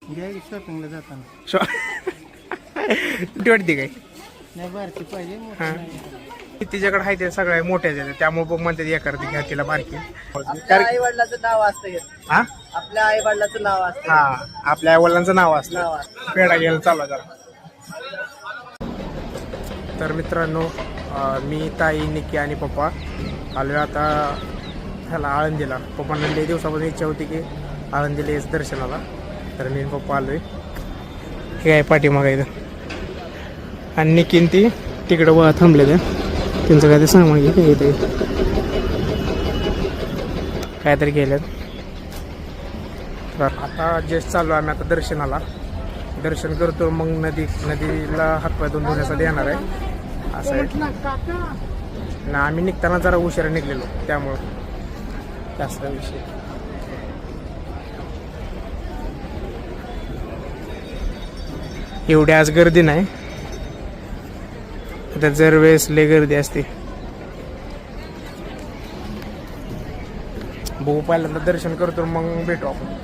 शॉपिंगला जाताना वाटते काय नाही बारकी पाहिजे तिच्याकडे आहे ते सगळ्या मोठ्याच आहेत त्यामुळे बघ म्हणते एका घ्या तिला बारकी आई वडिलाचं नाव असतं हा आपल्या आई वडिलाचं नाव असतं हा आपल्या आई वडिलांचं नाव असतं पेढा घ्यायला चालू जरा. तर मित्रांनो मी ताई निकी आणि पप्पा आलोय आता ह्याला आळंदीला. पप्पांना लई दिवसापासून इच्छा होती की आळंदीला यायचं दर्शनाला तर मी पप्पा आलोय. हे आहे पाठीमागं इथं आणि निकीन ती तिकडं व थांबले ते त्यांचं काय ते सामान घे काय येते काहीतरी गेल्यात. तर आता जस्ट चालू आम्ही आता दर्शनाला. दर्शन करतो मग नदीला हातपाय धुवून धुण्यासाठी येणार आहे असं आहे ना. आम्ही निघताना जरा उशिरा निघलेलो त्यामुळं जास्त विषय. एवढी आज गर्दी नाही आता जर वेळेस लय गर्दी असते. बघू पहिल्यांदा दर्शन करतो मग भेटू आपण.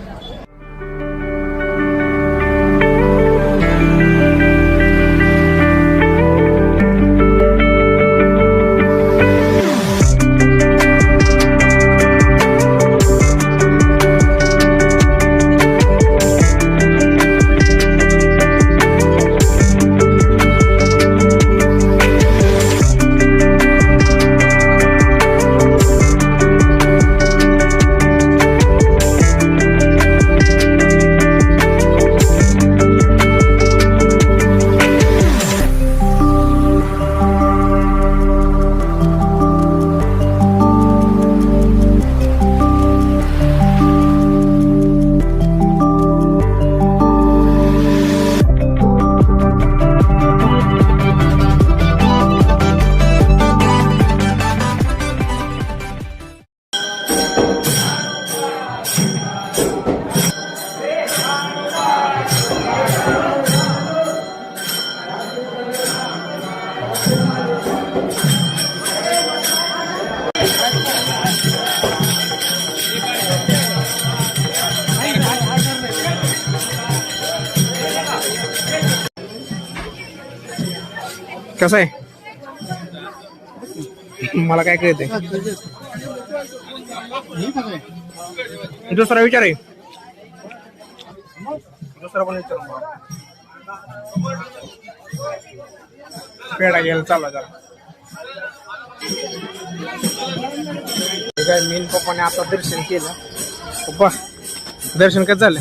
कसं आहे मला काय कळतंय. दुसरा विचार आहे दुसरा पण विचार पेढा घ्यायला चालला जरा. काय मीन पप्पाने आता दर्शन केलं. पप्पा दर्शन कसं झालं.